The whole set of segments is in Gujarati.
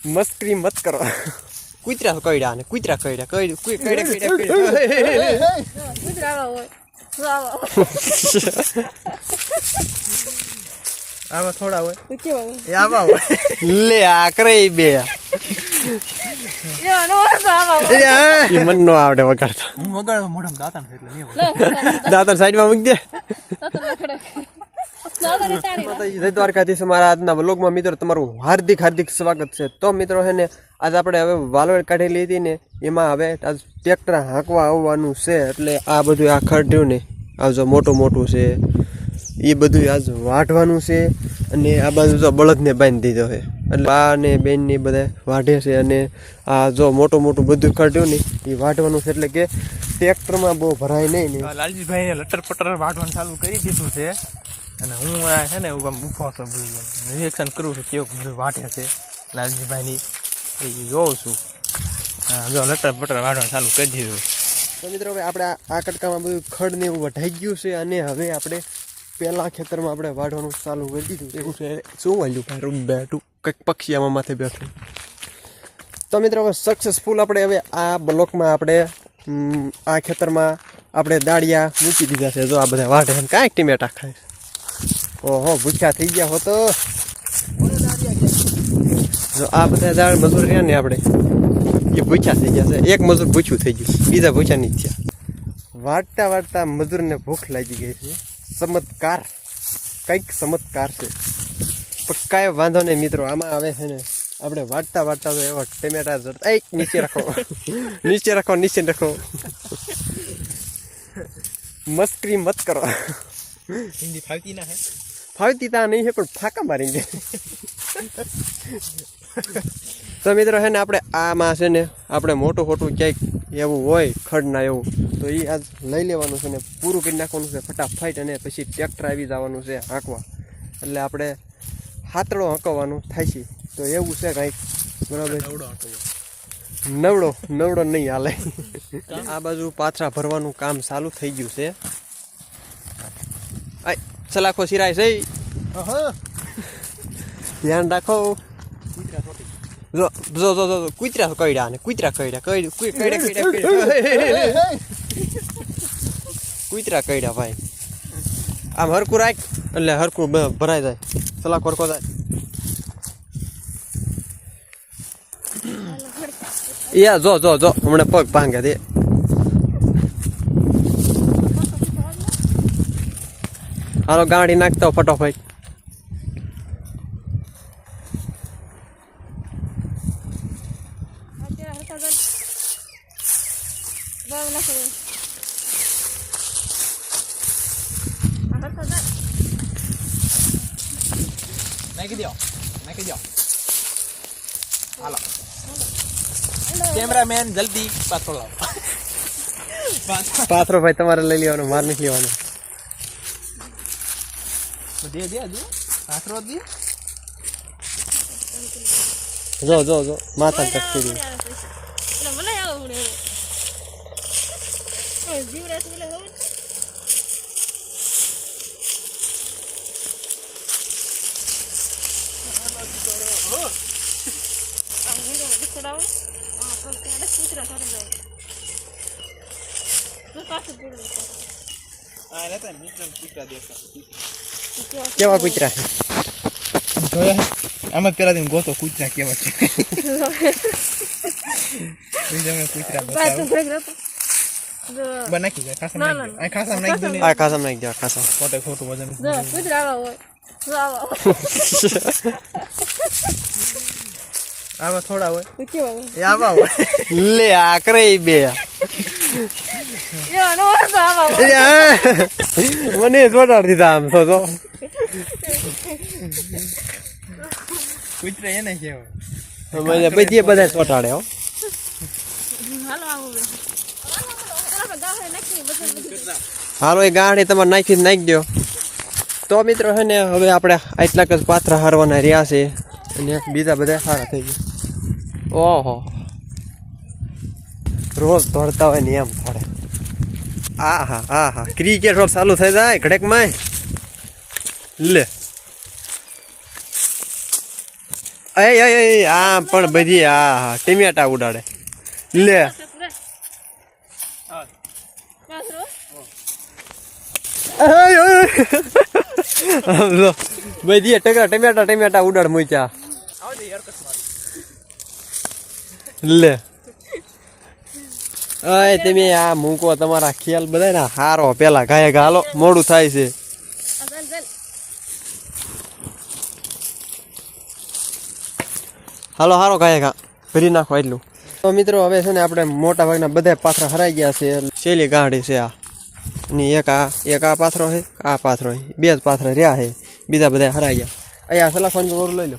મસ્કરી મત કરો. કૂતરા કઈડા ને કૂતરા કઈડા આવા થોડા હોય એ આવા હોય લે આકરે બે એ મન નો આવડે વગાડતા. હું વગાડવા મોઢામાં દાંતણ છે એટલે નહીં દાંતણ સાઈડમાં મૂકી દે. જય દ્વારકાધીશ. અમારા આજના વ્લોગમાં મિત્રો તમારું હાર્દિક હાર્દિક સ્વાગત છે. તો મિત્રો છે ને આજે આપણે હવે વાલોળ કાઢેલી હતી ને એમાં હવે આજ ટ્રેક્ટર હાંકવા આવવાનું છે. એટલે આ બધું આ ખડ્યું ને આ જો મોટું મોટું છે એ બધું આજ વાઢવાનું છે. અને આ બાજુ જો બળદને બાંધી દીધો છે એટલે બા ને બેન ને બધા વાઢે છે. અને આ જો મોટું મોટું બધું ખડ્યું ને એ વાઢવાનું છે. એટલે કે ટ્રેક્ટરમાં બહુ ભરાય નહીં ને લાલજીભાઈને લટર પટર વાઢવાનું ચાલુ કરી દીધું છે. અને હું છે ને ઊભો છું નિરીક્ષણ કરું છું કેવું બધું વાટે છે લાલજીભાઈની એ જોઉં છું. હા જો લટર પટર વાઢવાનું ચાલુ કરી દીધું. તો મિત્રો હવે આપણે આ કટકામાં બધું ખડ ને એવું વઢાઈ ગયું છે. અને હવે આપણે પહેલા ખેતરમાં આપણે વાઢવાનું ચાલુ કરી દીધું. એવું છે શું વાળ્યું બેઠું કંઈક પક્ષી આમાં માથે બેઠું. તો મિત્રો હવે સક્સેસફુલ આપણે હવે આ બ્લોકમાં આપણે આ ખેતરમાં આપણે દાળિયા મૂકી દીધા છે. જો આ બધા વાઢે કાંઈક ટીમેટા ખાય. ઓહો ભૂખ્યા થઈ ગયા હો તો. જો આ બધા દાળ મજૂર રહ્યા ને આપણે એ ભૂખ્યા થઈ ગયા છે. એક મજૂર ભૂખ્યું થઈ ગયું, બીજા ભૂખ્યા નહીં થયા. વાટતા વાટતા મજૂરને ભૂખ લાગી ગઈ છે. ચમત્કાર, કંઈક ચમત્કાર છે. પણ કાંઈ વાંધો નહીં મિત્રો. આમાં આવે છે ને આપણે વાટતા વાટતા તો એવા ટમેટા જડતા એક નીચે રાખો નીચે રાખો નીચે રાખો. મસ્કરી મત કરો. હિન્દી ફાવતી ના હે ફાવતી તા નહીં છે પણ ફાંકા મારી દે. તો મિત્રો છે ને આપણે આમાં છે ને આપણે મોટું મોટું ક્યાંક એવું હોય ખડના એવું તો એ આજ લઈ લેવાનું છે ને પૂરું કરી નાખવાનું છે ફટાફટ. અને પછી ટ્રેક્ટર આવી જવાનું છે હાંકવા. એટલે આપણે હાથડો હાંકવાનું થાય છે. તો એવું છે કાંઈક બરાબર. નવડો નહીં હાલે. આ બાજુ પાથરા ભરવાનું કામ ચાલુ થઈ ગયું છે. સલાખો સિરાય છે. ધ્યાન રાખો. જો જો જો કૂતરા કઈડા ને કૂતરા કઈડા કૂતરા કઈડા ભાઈ. આમ હરકું રાખ એટલે હરકું ભરાઈ જાય. સલાખો હરકો જાય. યા જો જો જો હમણાં પગ ભાંગે દે. હાલો ગાડી નાખતો ફટોફટ. નાખી દો હાલો. કેમેરામેન જલ્દી પાથરો લાવો. પાથરો ભાઈ તમારે લઈ લેવાનો, માર નથી લેવાનો. દે પાથરો દે. જો જો જો માથા ટકતી દે. કેવા કૂતરા આમાં પેલા દિન ગોતો કૂતરા કેવા છે. નાખી જાય ખાસા નાખી દો. આ ખાસા નાખી દો. ખાસા ખોટું વજન આવા થોડા હોય એ આવા હોય લે આકરે બે મને જોડાડ દીધા આમ તો કૂતરા એને કેવાય. બધી બધા ચોટાડે હો. હાલો એ ગાડી તમારે નાખી દો. તો મિત્રો છે ને હવે આપણે આટલાક જ પાથરા હારવાના રહ્યા છે. અને બીજા બધા સારા થઈ ગયા. ઓહો રોજ દોડતા હોય ને એમ દોડે. હા ક્રિકેટ રોડ ચાલુ થઈ જાય ઘડેકમાં. લે આ પણ બધી આ ટમેટા ઉડાડે લે બધી ટમેટા ઉડાડ મૂક્યા લે અય તમે આ મૂકો તમારા ખ્યાલ બધા ને હારો પેલા ગાય ગાલો મોડું થાય છે હાલો હારો ગાય ગા ભરી નાખો એટલું તો મિત્રો હવે છે ને આપણે મોટા ભાગના બધા પાથરા હરાઈ ગયા છે શેલી ગાંડી છે આ અને એક આ પાથરો છે આ પાથરો છે બે જ પાથરા રહ્યા છે બીજા બધા હરાઈ ગયા અહીંયા સલાફાની ઓર લઈ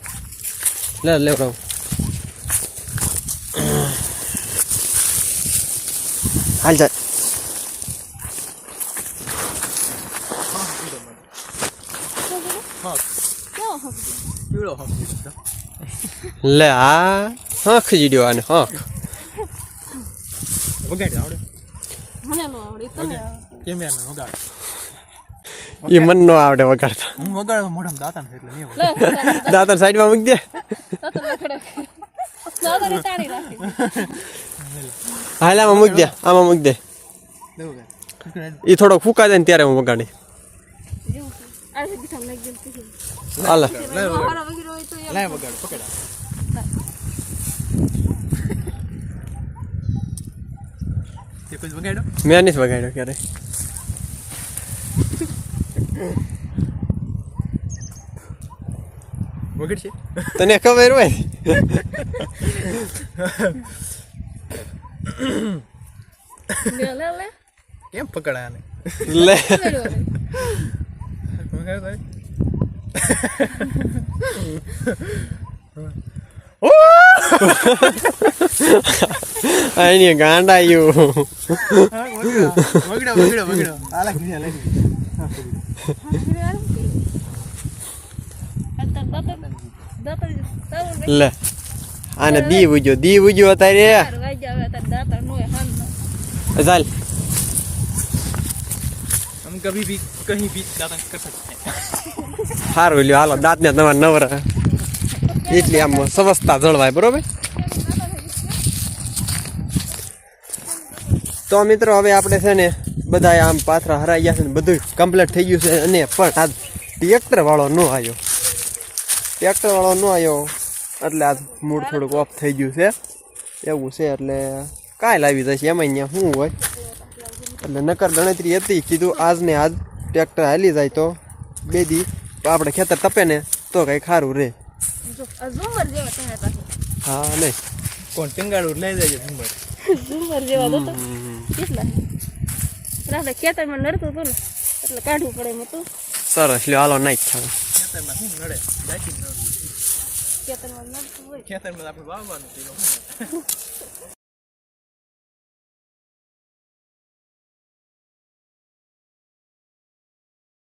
લો લેવડાવું હાલ જાય લે આ હંખ જીડ્યો આને હંખ એ મન નો આવડે વગાડતા દાંતર સાઈડમાં મૂકી દે હાલામાં મૂકી દે આમાં મૂકી દે એ થોડો ફૂકા જાય ને ત્યારે હું વગાડી હાલ મેં નથી વગાડ્યો ક્યારે તને ખબર હોય કેમ પકડાય લે આની ગાંડાયું લે આને દી ઉજ્યો અત્યારે ચાલ हम कभी भी कहीं भी दातन कर सकते हैं સારું લ્યો હાલો દાંત ને તમારે નવરા એટલી આમ સ્વસ્થતા જળવાય બરોબર તો મિત્રો હવે આપણે છે ને બધા આમ પાથરા હરાઈ ગયા છે ને બધું કમ્પ્લીટ થઈ ગયું છે અને પણ આ ટ્રેક્ટર વાળો ન આવ્યો એટલે આ મૂડ થોડુંક ઓફ થઈ ગયું છે એવું છે એટલે કાંઈ લાવી જશે એમાં અહીંયા શું હોય એટલે નકર ગણતરી હતી કીધું આજ ને આજ ટ્રેક્ટર હાલી જાય તો બે દી આપણે ખેતર તપે ને તો કંઈ ખારું રે હા નહીં કોણ ટીંગાડું લઈ જાય ઝુમર ખેતરમાં નડતું હતું ને એટલે કાઢવું પડે એમ હતું સરસ લ્યો હાલો નાખ ખાવ ખેતરમાં શું નડે ખેતરમાં નડતું હોય ખેતરમાં આપણે વાવવાનું